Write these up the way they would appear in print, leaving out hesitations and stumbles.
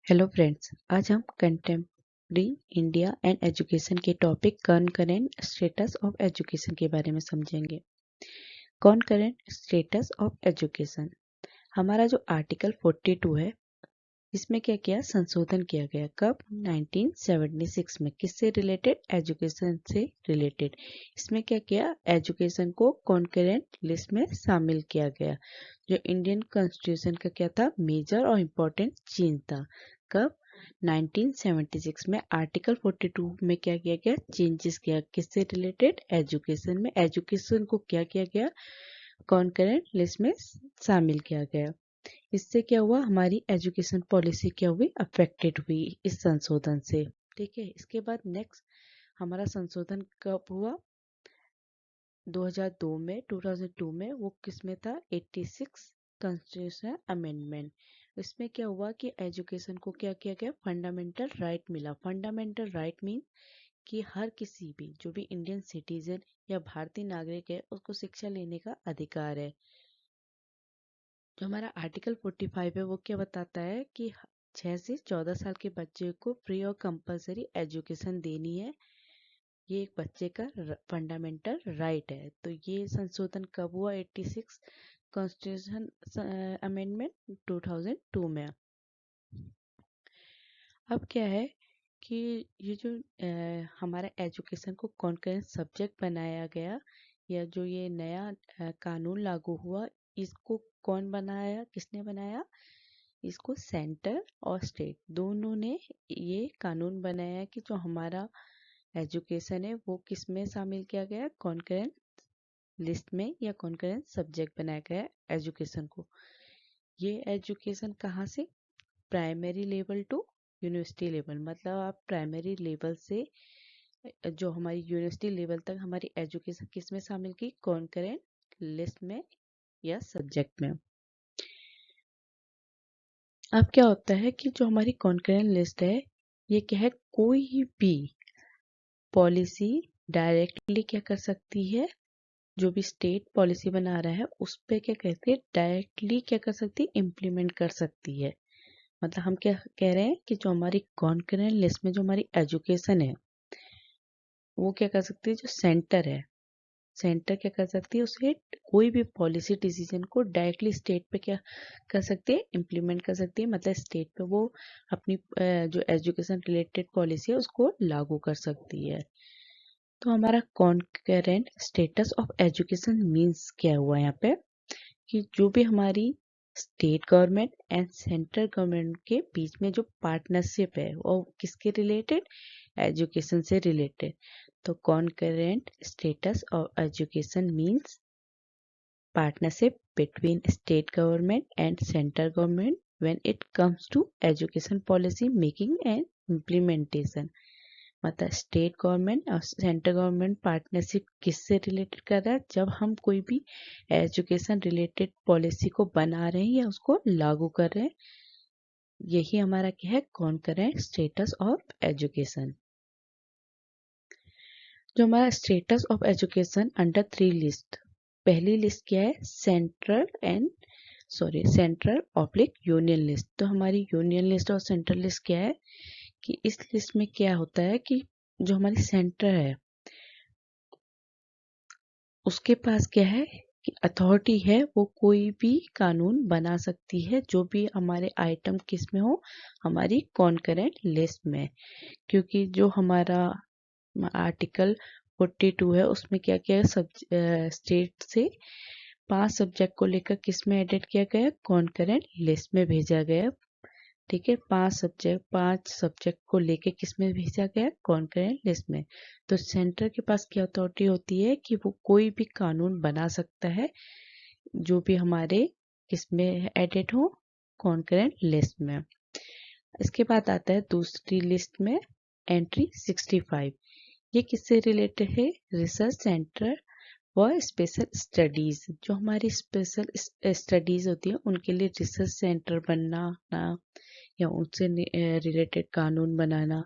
Hello friends, आज हम contemporary India and education के टॉपिक कॉनकरेंट स्टेटस ऑफ एजुकेशन के बारे में समझेंगे। कॉनकरेंट स्टेटस ऑफ एजुकेशन, हमारा जो आर्टिकल 42 है, इसमें क्या किया, संशोधन किया गया। कब? 1976 में। किससे रिलेटेड? एजुकेशन से रिलेटेड। इसमें क्या किया, एजुकेशन को कॉनकरेंट लिस्ट में शामिल किया गया, जो इंडियन कॉन्स्टिट्यूशन का क्या था, मेजर और इम्पोर्टेंट चेंज था। कब? 1976 में आर्टिकल 42 में क्या किया गया, चेंजेस किया। किससे रिलेटेड? एजुकेशन में। एजुकेशन को क्या किया गया, कॉनकरेंट लिस्ट में शामिल किया गया। इससे क्या हुआ, हमारी एजुकेशन पॉलिसी क्या हुई, अफेक्टेड हुई इस संशोधन से। ठीक है। इसके बाद नेक्स्ट हमारा संशोधन कब हुआ? 2002 में। वो किस में था? 86 कॉन्स्टिट्यूशनल अमेंडमेंट। इसमें क्या हुआ कि एजुकेशन को क्या किया गया, फंडामेंटल राइट मिला। फंडामेंटल राइट मीन कि हर किसी भी जो भी इंडियन सिटीजन या भारतीय नागरिक है, उसको शिक्षा लेने का अधिकार है। जो हमारा आर्टिकल 45 है, वो क्या बताता है कि 6 से 14 साल के बच्चे को फ्री और कंपलसरी एजुकेशन देनी है। ये एक बच्चे का फंडामेंटल राइट है। तो ये संशोधन कब हुआ? 86 कॉन्स्टिट्यूशन अमेंडमेंट 2002 में। अब क्या है कि ये जो हमारा एजुकेशन को कॉन्करेंट सब्जेक्ट बनाया गया, या जो ये नया कानून लागू हुआ, इसको कौन बनाया, किसने बनाया? इसको सेंटर और स्टेट दोनों ने ये कानून बनाया कि जो हमारा एजुकेशन है वो किस में शामिल किया गया, कॉन्करेंट लिस्ट में, या कॉन्करेंट सब्जेक्ट बनाया गया एजुकेशन को। ये एजुकेशन कहाँ से? Primary level to university level. मतलब आप प्राइमरी लेवल से जो हमारी यूनिवर्सिटी लेवल तक हमारी एजुकेशन किस में शामिल की, कॉन्करेंट लिस्ट में या सब्जेक्ट में। अब क्या होता है कि जो हमारी कॉन्करेंट लिस्ट है, ये क्या है, कोई भी पॉलिसी डायरेक्टली क्या कर सकती है, जो भी स्टेट पॉलिसी बना रहा है उस पे क्या कहते हैं, डायरेक्टली क्या कर सकती है, इम्प्लीमेंट कर सकती है। मतलब हम क्या कह रहे हैं कि जो हमारी कॉन्करेंट लिस्ट में जो हमारी एजुकेशन है, वो क्या कर सकती है, जो सेंटर है, सेंटर क्या कर सकती है, उसे कोई भी पॉलिसी डिसीजन को डायरेक्टली स्टेट पे क्या कर सकती है, इम्प्लीमेंट कर सकती है। मतलब स्टेट पे वो अपनी जो एजुकेशन रिलेटेड पॉलिसी है उसको लागू कर सकती है। तो हमारा concurrent status of education means क्या हुआ यहाँ पे, कि जो भी हमारी state government and central government के बीच में जो पार्टनरशिप है वो किसके रिलेटेड, एजुकेशन से रिलेटेड। तो concurrent status of education means partnership between state government and central government when it comes to education policy making and implementation। मतलब स्टेट गवर्नमेंट और सेंट्रल गवर्नमेंट पार्टनरशिप किससे रिलेटेड कर रहा है, जब हम कोई भी एजुकेशन रिलेटेड पॉलिसी को बना रहे हैं या उसको लागू कर रहे हैं। यही हमारा क्या है, कॉन्करेंट स्टेटस ऑफ एजुकेशन। जो हमारा status of education under 3 list, पहली लिस्ट क्या है, सेंट्रल ऑब्लिक यूनियन लिस्ट। तो हमारी यूनियन लिस्ट और सेंट्रल लिस्ट क्या है, कि इस लिस्ट में क्या होता है कि जो हमारी सेंटर है उसके पास क्या है कि अथॉरिटी है, वो कोई भी कानून बना सकती है जो भी हमारे आइटम किस में हो, हमारी कॉन्करेंट लिस्ट में। क्योंकि जो हमारा आर्टिकल 42 है उसमें क्या क्या है, स्टेट से 5 सब्जेक्ट को लेकर किस में एडिट किया गया, कॉन्करेंट लिस्ट में भेजा गया। ठीक है, 5 सब्जेक्ट को लेके किस में भेजा गया, कॉन्करेंट लिस्ट में। तो सेंटर के पास क्या अथॉरिटी होती है कि वो कोई भी कानून बना सकता है जो भी हमारे किस में एडिट हो, कॉन्करेंट लिस्ट में। इसके बाद आता है दूसरी लिस्ट में एंट्री 65। ये किससे रिलेटेड है, रिसर्च सेंटर और स्पेशल स्टडीज। जो हमारी स्पेशल स्टडीज होती है उनके लिए रिसर्च सेंटर बनना या उनसे रिलेटेड कानून बनाना।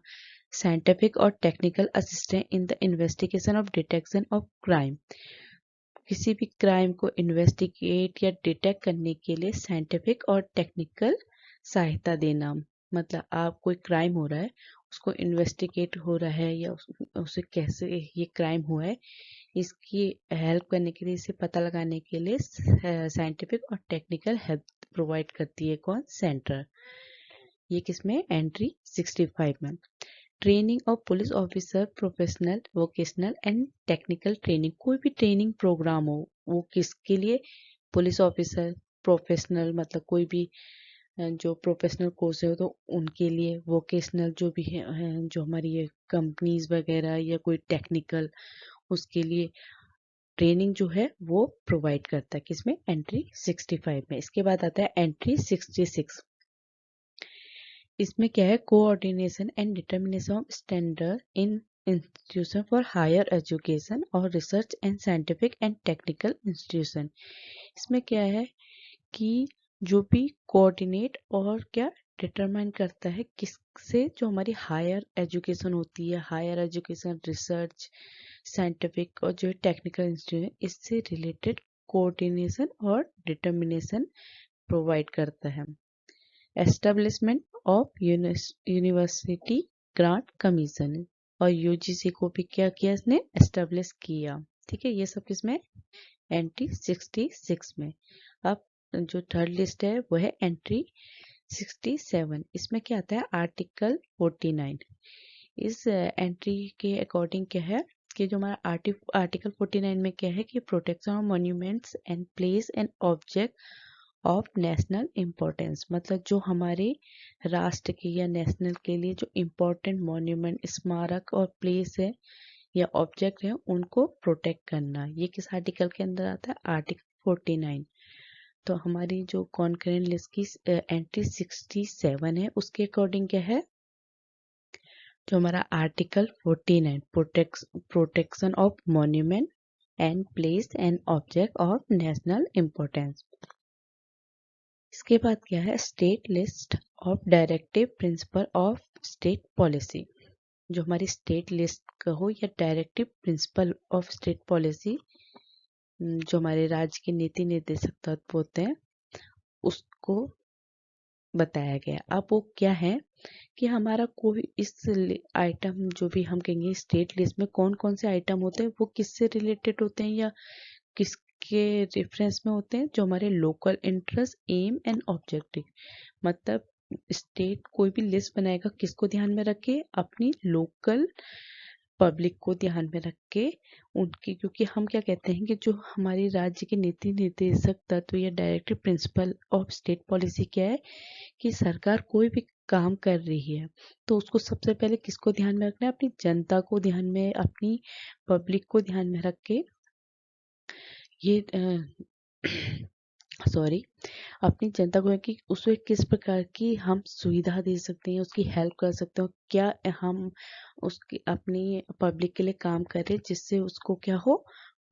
साइंटिफिक और technical assistant in the investigation of detection of crime. किसी भी क्राइम को इन्वेस्टिगेट या डिटेक्ट करने के लिए साइंटिफिक और टेक्निकल सहायता देना। मतलब आप कोई क्राइम हो रहा है, उसको इन्वेस्टिगेट हो रहा है या उसे कैसे ये क्राइम हुआ है, इसकी हेल्प करने के लिए, इसे पता लगाने के लिए साइंटिफिक और टेक्निकल हेल्प प्रोवाइड करती है कौन? सेंटर। ये किसमें? एंट्री 65 में। Training of police officer, professional, vocational and technical training. कोई भी ट्रेनिंग प्रोग्राम हो, वो किसके लिए? पुलिस ऑफिसर, प्रोफेशनल मतलब कोई भी जो प्रोफेशनल कोर्स है तो उनके लिए, वोकेशनल जो भी है जो हमारी ये कंपनीज वगैरह या कोई टेक्निकल, उसके लिए ट्रेनिंग जो है वो प्रोवाइड करता है किसमें? एंट्री 65 में। इसके बाद आता है एंट्री 66। इसमें क्या है? Coordination and determination of standard in institution for higher education और research and scientific and technical institution. इसमें क्या है कि जो भी कोऑर्डिनेट और क्या डिटरमाइन करता है किससे? जो हमारी हायर एजुकेशन होती है, हायर एजुकेशन, रिसर्च, साइंटिफिक और जो टेक्निकल इंस्टीट्यूशन, इससे रिलेटेड कोऑर्डिनेशन और डिटर्मिनेशन प्रोवाइड करता है। Establishment of university grant commission, और यूजीसी को भी क्या किया इसने? एस्टेब्लिश किया। ठीक है, ये सब किसमें? एंट्री 66 में। अब जो थर्ड लिस्ट है वो है एंट्री 67। इसमें क्या आता है? आर्टिकल 49। इस एंट्री के अकॉर्डिंग क्या है कि जो हमारा आर्टिकल 49 में क्या है कि protection of monuments and place and object of national importance, मतलब जो हमारे राष्ट्र के या नेशनल के लिए जो इम्पोर्टेंट मॉन्यूमेंट, स्मारक और प्लेस है या ऑब्जेक्ट है, उनको प्रोटेक्ट करना। ये किस आर्टिकल के अंदर आता है? आर्टिकल 49। तो हमारी जो कॉन्करेंट लिस्ट की एंट्री 67 है, उसके अकॉर्डिंग क्या है? जो हमारा article 49 protection of monument and place and object of national importance. इसके बाद क्या है? State list of directive principle of state policy. जो हमारी स्टेट लिस्ट कहो या directive principle of state policy, जो हमारे राज्य के नीति निर्देशक तत्व होते हैं, उसको बताया गया। अब वो क्या है कि हमारा कोई इस आइटम, जो भी हम कहेंगे स्टेट लिस्ट में कौन कौन से आइटम होते हैं, वो किससे रिलेटेड होते हैं या किसके रेफरेंस में होते हैं? जो हमारे local interest, aim and objective, मतलब स्टेट कोई भी लिस्ट बनाएगा किसको ध्यान में रखे? अपनी लोकल पब्लिक को ध्यान में रख के उनकी, क्योंकि हम क्या कहते हैं कि जो हमारे राज्य के नीति निर्देशक तत्व या directive principle of state policy क्या है कि सरकार कोई भी काम कर रही है तो उसको सबसे पहले किसको ध्यान में रखना है? अपनी जनता को ध्यान में, अपनी पब्लिक को ध्यान में रख के ये सॉरी अपनी जनता को है कि उसे किस प्रकार की हम सुविधा दे सकते हैं, उसकी हेल्प कर सकते हो, क्या हम उसकी अपनी पब्लिक के लिए काम करें जिससे उसको क्या हो?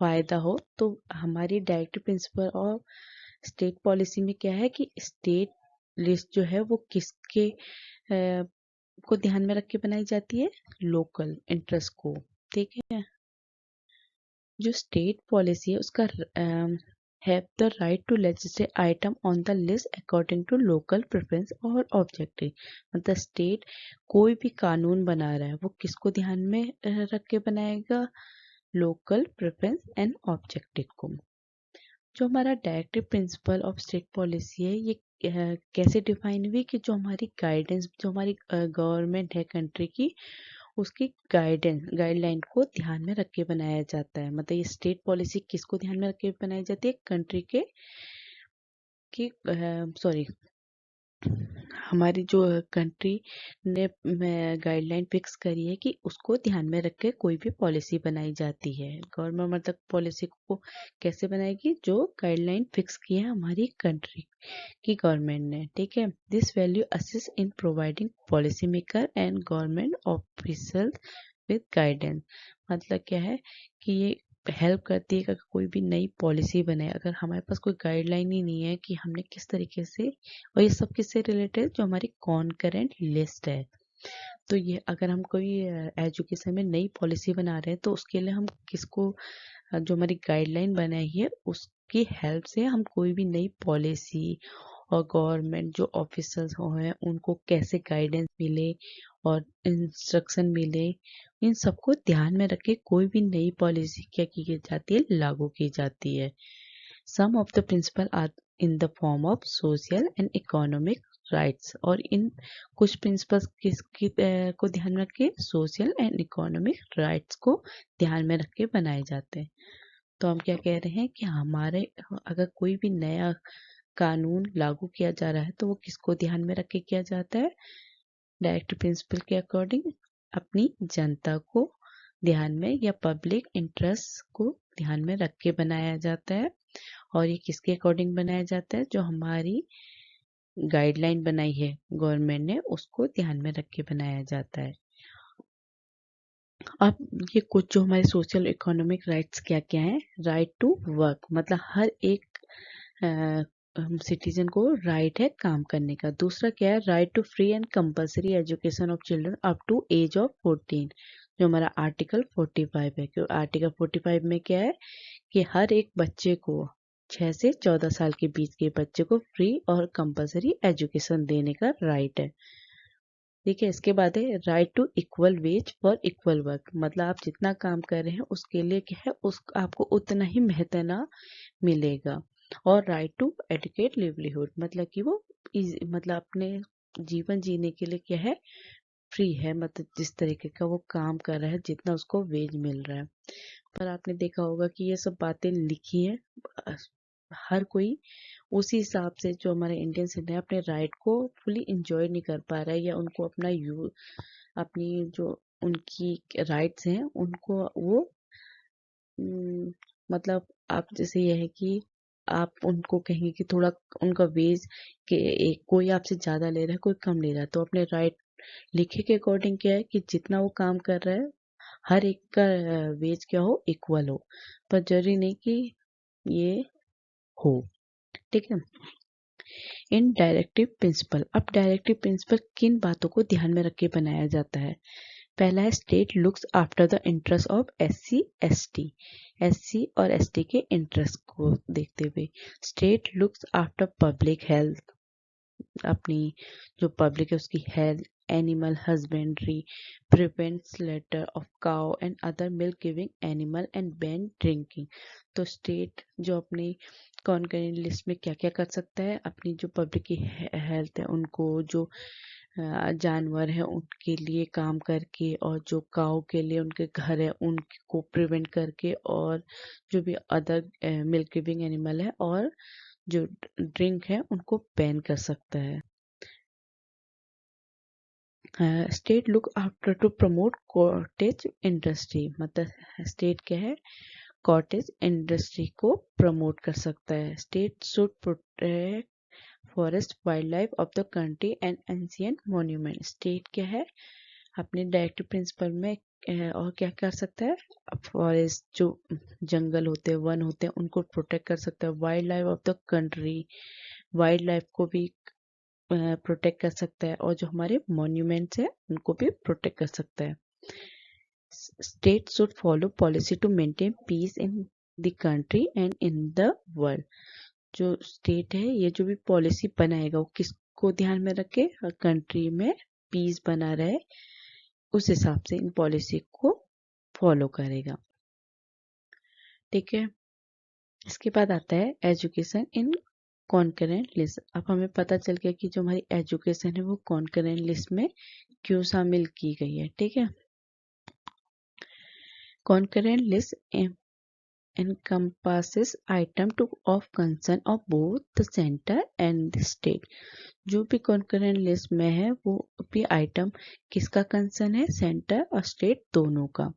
फायदा हो। तो हमारी डायरेक्टिव प्रिंसिपल और स्टेट पॉलिसी में क्या है कि स्टेट लिस्ट जो है वो किसके को ध्यान में रख के बनाई जाती है? लोकल इंटरेस्ट को। ठीक है, जो स्टेट पॉलिसी है उसका have the right to legislate item on the list according to local preference और objective। मतलब स्टेट कोई भी कानून बना रहा है वो किसको ध्यान में रख के बनाएगा? लोकल प्रेफरेंस एंड ऑब्जेक्टिव को। जो हमारा directive principle of state policy है, ये कैसे डिफाइन हुई कि जो हमारी गाइडेंस, जो हमारी गवर्नमेंट है कंट्री की, उसकी गाइडलाइन को ध्यान में रख के बनाया जाता है। मतलब ये स्टेट पॉलिसी किसको ध्यान में रख के बनाई जाती है? कंट्री के सॉरी हमारी जो कंट्री ने गाइडलाइन फिक्स करी है कि उसको ध्यान में रख के कोई भी पॉलिसी बनाई जाती है। गवर्नमेंट मतलब पॉलिसी को कैसे बनाएगी? जो गाइडलाइन फिक्स की है हमारी कंट्री की गवर्नमेंट ने। ठीक है, this value assist in providing policy maker and government official with guidance. मतलब क्या है कि ये हेल्प करती है कि कोई भी नई पॉलिसी बने, अगर हमारे पास कोई गाइडलाइन ही नहीं है कि हमने किस तरीके से, और ये सब किससे रिलेटेड? जो हमारी कॉन्करेंट लिस्ट है। तो ये अगर हम कोई एजुकेशन में नई पॉलिसी बना रहे हैं तो उसके लिए हम किसको, जो हमारी गाइडलाइन बनाई है उसकी हेल्प से हम कोई भी नई पॉलिसी और गवर्नमेंट जो ऑफिसर्स हैं उनको कैसे गाइडेंस मिले और इंस्ट्रक्शन मिले, इन सबको ध्यान में रख के कोई भी नई पॉलिसी क्या की जाती है, लागू की जाती है। Some of the principle are in the form of social and economic rights, और इन कुछ प्रिंसिपल्स किसकी को ध्यान में रख के सोशल एंड इकोनॉमिक राइट्स को ध्यान में रख के बनाए जाते हैं। तो हम क्या कह रहे हैं कि हमारे अगर कोई भी नया कानून लागू किया जा रहा है तो वो किसको ध्यान में रख के किया जाता है, डायरेक्ट प्रिंसिपल के अकॉर्डिंग अपनी जनता को ध्यान में या पब्लिक इंटरेस्ट को ध्यान में रख के बनाया जाता है। और ये किसके अकॉर्डिंग बनाया जाता है, जो हमारी गाइडलाइन बनाई है गवर्नमेंट ने उसको ध्यान में रख के बनाया जाता है। अब ये कुछ जो हमारे सोशल इकोनॉमिक राइट्स क्या क्या हैं, राइट टू वर्क, मतलब हर एक सिटीजन को राइट है काम करने का। दूसरा क्या है, right to free and compulsory education of children up to age of 14, जो हमारा आर्टिकल 45 है। क्यों आर्टिकल 45 में क्या है कि हर एक बच्चे को 6 से 14 साल के बीच के बच्चे को फ्री और कंपल्सरी एजुकेशन देने का राइट है। ठीक है, इसके बाद है right to equal wage for equal work, मतलब आप जितना काम कर रहे हैं उसके लिए क्या है, उस आपको उतना ही वेतन मिलेगा। और राइट टू एडुकेट लिवलीहुड, मतलब कि वो मतलब अपने जीवन जीने के लिए क्या है, फ्री है, मतलब जिस तरीके का वो काम कर रहा है जितना उसको वेज मिल रहा है। पर आपने देखा होगा कि ये सब बातें लिखी है, हर कोई उसी हिसाब से जो हमारे इंडियन सिटीजन है अपने राइट को फुली इंजॉय नहीं कर पा रहा है, या उनको अपनी जो उनकी राइट्स हैं उनको वो मतलब आप जैसे ये है कि आप उनको कहेंगे कि थोड़ा उनका वेज के कोई आपसे ज्यादा ले रहा है कोई कम ले रहा है, तो अपने राइट लिखे के अकॉर्डिंग क्या है कि जितना वो काम कर रहा है हर एक का वेज क्या हो, इक्वल हो, पर जरूरी नहीं कि ये हो। ठीक है, इन डायरेक्टिव प्रिंसिपल, अब डायरेक्टिव प्रिंसिपल किन बातों को ध्यान में रख के बनाया जाता है। पहला है state looks after the interest of SC और एसटी के इंटरेस्ट को देखते हुए। State looks after public health, अपनी जो पब्लिक है उसकी health, animal husbandry, prevent Slater of cow and other milk giving animal and ban drinking. तो स्टेट जो अपनी कॉन्करेंट लिस्ट में क्या क्या कर सकता है, अपनी जो पब्लिक की हेल्थ है उनको, जो जानवर है उनके लिए काम करके, और जो काऊ के लिए उनके घर है उनको प्रिवेंट करके, और जो भी अदर मिल्क गिविंग एनिमल है और जो ड्रिंक है उनको बैन कर सकता है। State look after two promote cottage industry, मतलब स्टेट क्या है, कॉटेज इंडस्ट्री को प्रमोट कर सकता है। State should protect forest wild life of the country and ancient monument. State क्या है, अपने डायरेक्टिव प्रिंसिपल में और क्या कर सकता है, फॉरेस्ट जो जंगल होते हैं वन होते हैं उनको प्रोटेक्ट कर सकता है। Wild life of the country, wild life को भी प्रोटेक्ट कर सकता है, और जो हमारे मॉन्यूमेंट्स हैं उनको भी प्रोटेक्ट कर सकता है। State should follow policy to maintain peace in the country and in the world. जो स्टेट है ये जो भी पॉलिसी बनाएगा वो किसको ध्यान में रखे, कंट्री में पीस बना रहे, उस हिसाब से इन पॉलिसी को फॉलो करेगा। ठीक है, इसके बाद आता है एजुकेशन इन कॉन्करेंट लिस्ट। अब हमें पता चल गया कि जो हमारी एजुकेशन है वो कॉन्करेंट लिस्ट में क्यों शामिल की गई है। ठीक है, concurrent list encompasses item to of concern of both the center and the state। जो भी कॉन्करेंट लिस्ट में है वो भी आइटम किसका कंसर्न है, सेंटर और स्टेट दोनों का।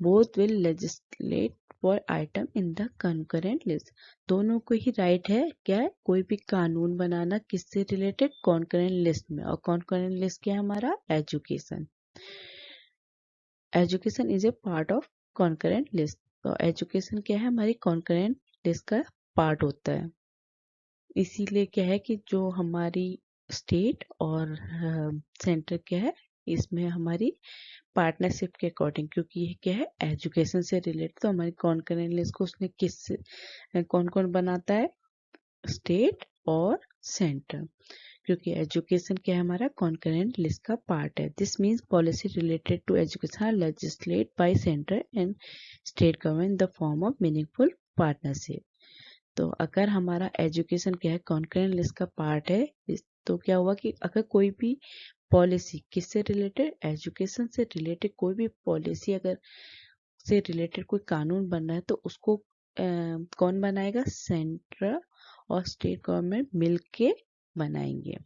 Both will legislate for item in the concurrent list, दोनों को ही राइट है क्या है, कोई भी कानून बनाना किससे रिलेटेड, कॉन्करेंट लिस्ट में। और कॉन्करेंट लिस्ट क्या है हमारा, education. Education is a part of concurrent list, तो एजुकेशन क्या है, हमारी कॉन्करेंट लिस्ट का पार्ट होता है। इसीलिए क्या है कि जो हमारी स्टेट और सेंटर क्या है, इसमें हमारी पार्टनरशिप के अकॉर्डिंग, क्योंकि ये क्या है एजुकेशन से रिलेटेड, तो हमारी कॉन्करेंट लिस्ट को उसने कौन कौन बनाता है, स्टेट और सेंटर, क्योंकि एजुकेशन क्या है हमारा कॉन्करेंट लिस्ट का पार्ट है। This means policy related to education legislate by centre and state government the form of meaningful partnership. तो अगर हमारा एजुकेशन क्या है कॉन्करेंट लिस्ट का पार्ट है, तो क्या हुआ कि अगर कोई भी पॉलिसी किससे रिलेटेड, एजुकेशन से रिलेटेड कोई भी पॉलिसी अगर से रिलेटेड कोई कानून बन रहा है तो उसको कौन बनाएगा, सेंट्रल और स्टेट गवर्नमेंट मिलके बनाएंगे।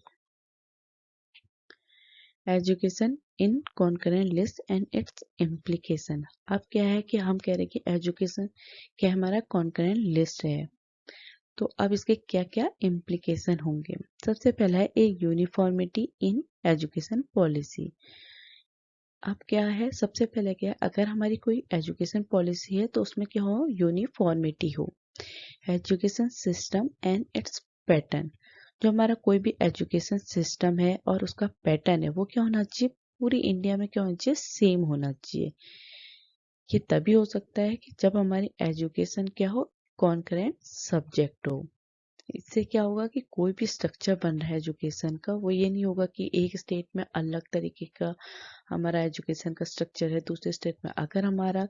Education in concurrent list and it's implication. अब क्या है कि हम कह रहे हैं कि एजुकेशन क्या हमारा कॉन्करेंट लिस्ट है, तो अब इसके क्या क्या इम्प्लीकेशन होंगे। सबसे पहला है एक यूनिफॉर्मिटी इन एजुकेशन पॉलिसी। अब क्या है, सबसे पहले क्या है, अगर हमारी कोई एजुकेशन पॉलिसी है तो उसमें क्या हो, यूनिफॉर्मिटी हो। Education system and it's pattern, जो हमारा कोई भी एजुकेशन सिस्टम है और उसका पैटर्न है वो क्या होना चाहिए, पूरी इंडिया में क्या होना चाहिए, सेम होना चाहिए। ये तभी हो सकता है कि जब हमारी एजुकेशन क्या हो, कॉन्करेंट सब्जेक्ट हो। इससे क्या होगा कि कोई भी स्ट्रक्चर बन रहा है एजुकेशन का, वो ये नहीं होगा कि एक स्टेट में अलग तरीके का हमारा एजुकेशन का स्ट्रक्चर है, दूसरे स्टेट में। अगर हमारा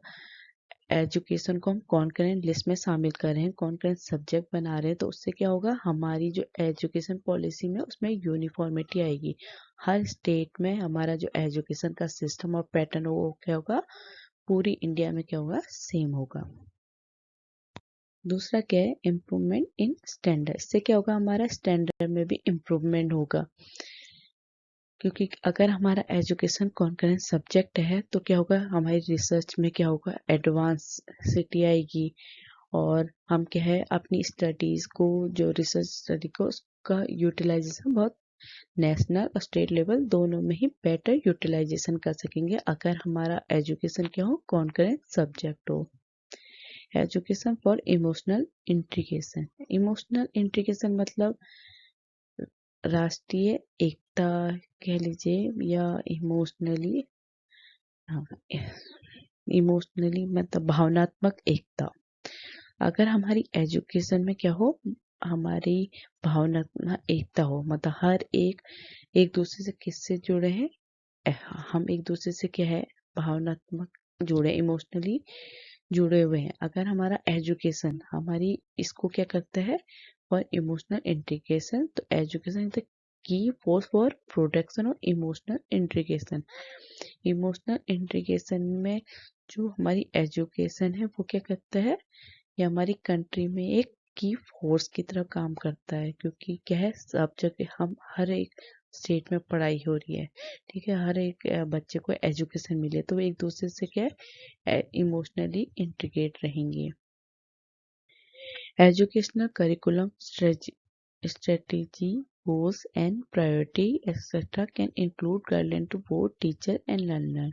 एजुकेशन को हम कॉन्करेंट लिस्ट में शामिल कर रहे हैं, कॉन्करेंट सब्जेक्ट बना रहे हैं, तो उससे क्या होगा, हमारी जो एजुकेशन पॉलिसी में उसमें यूनिफॉर्मिटी आएगी। हर स्टेट में हमारा जो एजुकेशन का सिस्टम और पैटर्न वो क्या होगा, पूरी इंडिया में क्या होगा, सेम होगा। दूसरा क्या है, इम्प्रूवमेंट इन स्टैंडर्ड। इससे क्या होगा, हमारा स्टैंडर्ड में भी इम्प्रूवमेंट होगा, क्योंकि अगर हमारा एजुकेशन कॉन्करेंट सब्जेक्ट है तो क्या होगा, हमारी रिसर्च में क्या होगा, एडवांसिटी आएगी, और हम क्या है अपनी स्टडीज को, जो रिसर्च स्टडी को, उसका यूटिलाइजेशन बहुत नेशनल और स्टेट लेवल दोनों में ही बेटर यूटिलाइजेशन कर सकेंगे अगर हमारा एजुकेशन क्या हो, कॉन्करेंट सब्जेक्ट हो। Education for emotional integration. Emotional integration मतलब राष्ट्रीय एकता कह लीजिए, या इमोशनली, हाँ, इमोशनली मतलब भावनात्मक एकता। अगर हमारी एजुकेशन में क्या हो, हमारी भावनात्मक एकता हो, मतलब हर एक दूसरे से किससे जुड़े हैं, हम एक दूसरे से क्या है, भावनात्मक जुड़े, इमोशनली जुड़े हुए हैं। अगर हमारा एजुकेशन हमारी इसको क्या करता है, फॉर इमोशनल इंटीग्रेशन, तो education is the key force for protection और इमोशनल इंटीग्रेशन। इमोशनल इंटीग्रेशन में जो हमारी एजुकेशन है वो क्या करता है, ये हमारी कंट्री में एक की फोर्स की तरह काम करता है, क्योंकि क्या है, सब जगह हम हर एक स्टेट में पढ़ाई हो रही है, ठीक है, हर एक बच्चे को एजुकेशन मिले, तो एक दूसरे से क्या है, इमोशनली इंटीग्रेट रहेंगे। Educational curriculum strategy, goals and priority etc. can include guideline to both teacher and learner।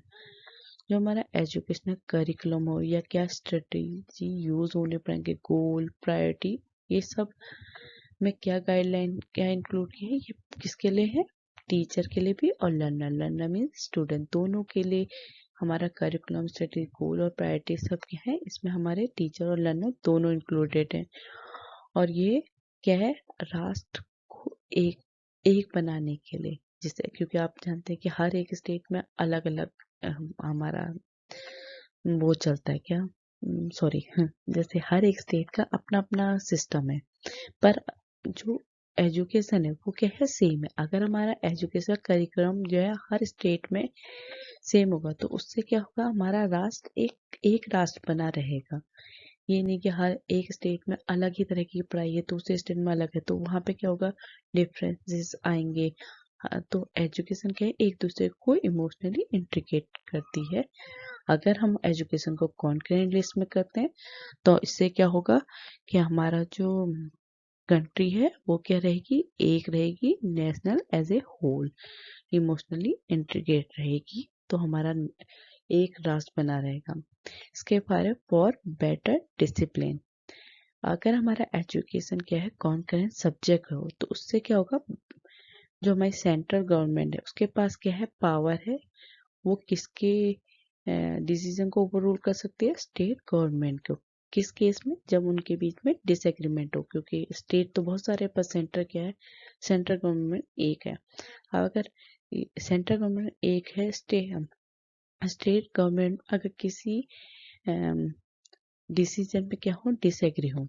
जो हमारा एजुकेशनल करिकुलम हो या क्या स्ट्रेटेजी यूज होने पड़ेंगे, गोल, प्रायोरिटी, ये सब में क्या गाइडलाइन क्या इंक्लूड किया है, ये किसके लिए है, टीचर के लिए भी और लर्नर, लर्नर मीन्स स्टूडेंट, दोनों के लिए हमारा करिकुलम, स्ट्रेटेजी, गोल और प्रायोरिटी सब क्या है, इसमें हमारे टीचर और लर्नर दोनों इंक्लूडेड हैं। और ये क्या है, राष्ट्र को एक बनाने के लिए, जिससे, क्योंकि आप जानते हैं कि हर एक स्टेट में अलग अलग हमारा वो चलता है क्या, सॉरी जैसे हर एक स्टेट का अपना अपना सिस्टम है, पर जो एजुकेशन है वो क्या है, सेम है। अगर हमारा एजुकेशन करिकुलम जो है हर स्टेट में सेम होगा तो उससे क्या होगा, हमारा राष्ट्र एक राष्ट्र बना रहेगा। ये नहीं कि हर एक स्टेट में अलग ही तरह की पढ़ाई है, दूसरे स्टेट में अलग है, तो वहाँ पे क्या होगा, डिफरेंसेस आएंगे। हाँ, तो एजुकेशन क्या है, एक दूसरे को इमोशनली इंटीग्रेट करती है। अगर हम एजुकेशन को कॉन्करेंट लिस्ट में करते हैं तो इससे क्या होगा कि हमारा जो कंट्री है वो क्या रहेगी, एक रहेगी, national as a whole, emotionally integrate रहेगी, तो हमारा एक राष्ट्र बना रहेगा। इसके बारे फॉर बेटर डिसिप्लिन। अगर हमारा एजुकेशन क्या है, कॉन्करेंट सब्जेक्ट हो, तो उससे क्या होगा, जो हमारी सेंट्रल गवर्नमेंट है उसके पास क्या है, पावर है, वो किसके डिसीजन को ओवर रूल कर सकती है, स्टेट गवर्नमेंट को। किस केस में? जब उनके बीच में डिसएग्रीमेंट हो, क्योंकि स्टेट तो बहुत सारे पर सेंटर क्या है, सेंट्रल गवर्नमेंट एक है। अगर सेंट्रल गवर्नमेंट एक है, स्टेट गवर्नमेंट अगर किसी डिसीजन पे क्या हो, डिसएग्री हो,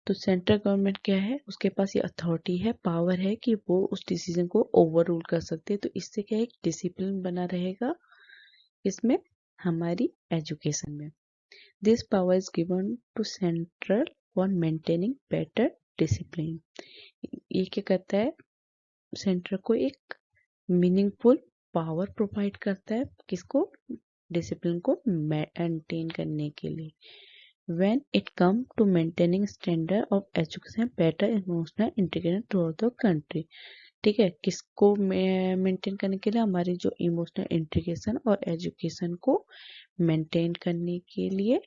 तो सेंट्रल गवर्नमेंट क्या है, उसके पास ये अथॉरिटी है, पावर है कि वो उस डिसीजन को ओवर रूल कर सकते हैं। तो इससे क्या है, एक डिसिप्लिन बना रहेगा इसमें, हमारी एजुकेशन में। This power is given to central for maintaining better discipline. ये क्या करता है, सेंट्रल को एक मीनिंगफुल पावर प्रोवाइड करता है, किसको, डिसिप्लिन को मेंटेन करने के लिए। When it comes to maintaining standard of education, better emotional integration throughout the country, ठीक है, किसको मेंटेन करने के लिए, हमारी जो इमोशनल इंटीग्रेशन और एजुकेशन को मेंटेन करने के लिए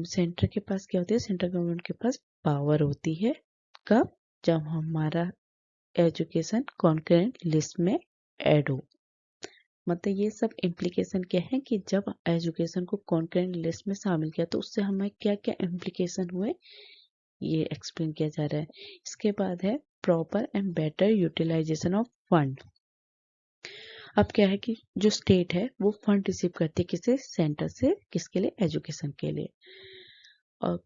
सेंटर के पास क्या होती है, सेंट्रल गवर्नमेंट के पास पावर होती है। कब? जब हमारा एजुकेशन कॉन्करेंट लिस्ट में ऐड हो। मतलब ये सब इम्प्लीकेशन क्या है कि जब एजुकेशन को कॉन्करेंट लिस्ट में शामिल किया तो उससे हमें क्या क्या इम्प्लीकेशन हुए, ये एक्सप्लेन किया जा रहा है। इसके बाद है proper and better utilisation of fund. अब क्या है कि जो स्टेट है वो फंड रिसीव करती है किसे, सेंटर से, किसके लिए, एजुकेशन के लिए। और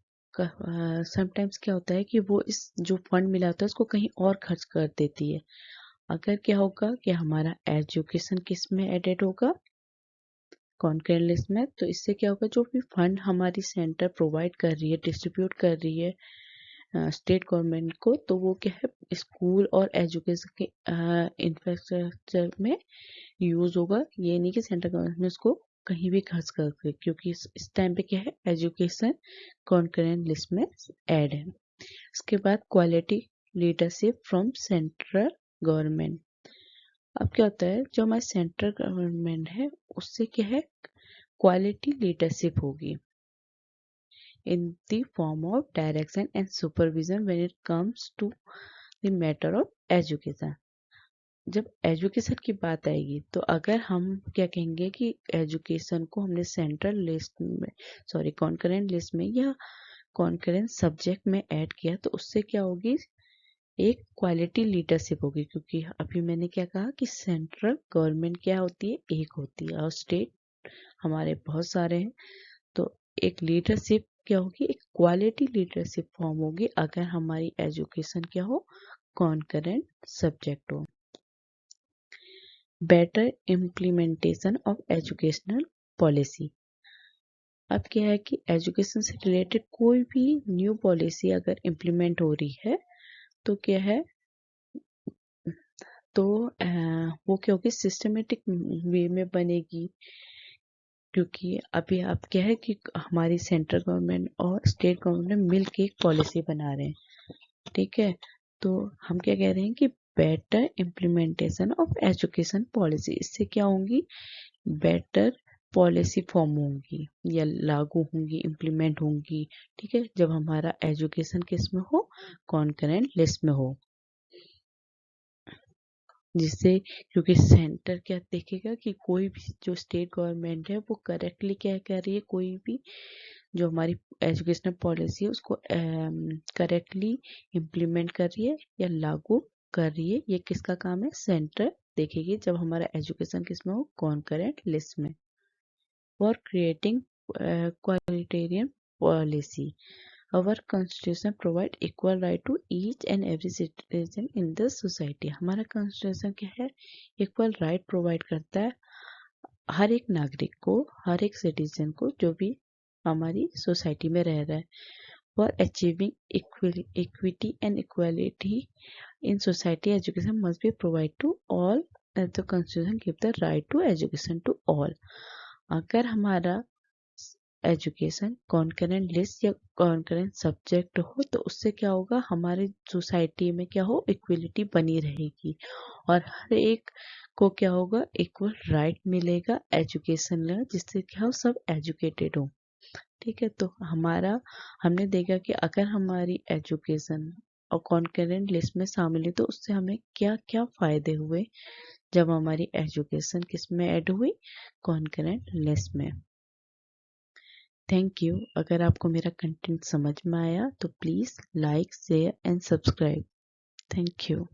समटाइम्स क्या होता है कि वो इस जो फंड मिला होता है उसको कहीं और खर्च कर देती है। अगर क्या होगा कि हमारा एजुकेशन किस में एडेड होगा, कॉन्करेंट लिस्ट में, तो इससे क्या होगा, जो भी फंड हमारी सेंटर प्रोवाइड कर रही है, डिस्ट्रीब्यूट कर रही है स्टेट गवर्नमेंट को, तो वो क्या है, स्कूल और एजुकेशन के इंफ्रास्ट्रक्चर में यूज होगा। ये नहीं कि सेंट्रल गवर्नमेंट उसको कहीं भी खर्च कर दे, क्योंकि इस टाइम पे क्या है, एजुकेशन कॉन्करेंट लिस्ट में ऐड है। इसके बाद quality leadership from central government. अब क्या होता है, जो हमारी सेंट्रल गवर्नमेंट है उससे क्या है, क्वालिटी लीडरशिप होगी in the form of direction and supervision when it comes to the matter of education। जब एजुकेशन की बात आएगी तो अगर हम क्या कहेंगे कि एजुकेशन को हमने सेंट्रल लिस्ट में, सॉरी कॉन्करेंट लिस्ट में या कॉन्करेंट सब्जेक्ट में ऐड किया, तो उससे क्या होगी, एक क्वालिटी लीडरशिप होगी। क्योंकि अभी मैंने क्या कहा कि सेंट्रल गवर्नमेंट क्या होती है, एक होती है, और स्टेट हमारे बहुत सारे हैं। तो एक लीडरशिप क्या होगी, एक क्वालिटी लीडरशिप फॉर्म होगी अगर हमारी एजुकेशन क्या हो, कॉन्करेंट सब्जेक्ट हो। Better implementation of educational policy. अब क्या है कि एजुकेशन से रिलेटेड कोई भी न्यू पॉलिसी अगर इम्प्लीमेंट हो रही है तो क्या है, तो वो क्या होगी, सिस्टमेटिक वे में बनेगी। क्योंकि अभी आप क्या है कि हमारी सेंट्रल गवर्नमेंट और स्टेट गवर्नमेंट मिल के एक पॉलिसी बना रहे हैं, ठीक है। तो हम क्या कह रहे हैं कि better implementation of education policy, इससे क्या होंगी, बेटर पॉलिसी फॉर्म होंगी या लागू होंगी, इम्प्लीमेंट होंगी, ठीक है, जब हमारा एजुकेशन किस में हो, कॉन्करेंट लिस्ट में हो। जिससे, क्योंकि सेंटर क्या देखेगा कि कोई भी जो स्टेट गवर्नमेंट है वो करेक्टली क्या कर रही है, कोई भी जो हमारी एजुकेशनल पॉलिसी है उसको करेक्टली इम्प्लीमेंट कर रही है या लागू कर रही है, ये किसका काम है, सेंटर देखेगी जब हमारा एजुकेशन किसमें हो, कॉन्करेंट लिस्ट में। For creating egalitarian policy, our constitution provide equal right to each and every citizen in the society। हमारा constitution क्या है, equal right provide करता है हर एक नागरिक को, हर एक सिटीजन को, जो भी हमारी सोसाइटी में रह रहा है। For achieving equity and equality in society, education must be provide to all as the constitution give the right to education to all. अगर हमारा एजुकेशन कॉन्करेंट लिस्ट या कॉन्करेंट सब्जेक्ट हो तो उससे क्या होगा, हमारे सोसाइटी में क्या हो, इक्वलिटी बनी रहेगी और हर एक को क्या होगा, इक्वल राइट मिलेगा एजुकेशन में, जिससे क्या हो, सब एजुकेटेड हो, ठीक है। तो हमने देखा कि अगर हमारी एजुकेशन और कॉन्करेंट लिस्ट में शामिल है तो उससे हमें क्या क्या फायदे हुए जब हमारी एजुकेशन किस में ऐड हुई, कॉन्करेंट लिस्ट में। Thank you. अगर आपको मेरा कंटेंट समझ में आया तो please like share and subscribe. Thank you.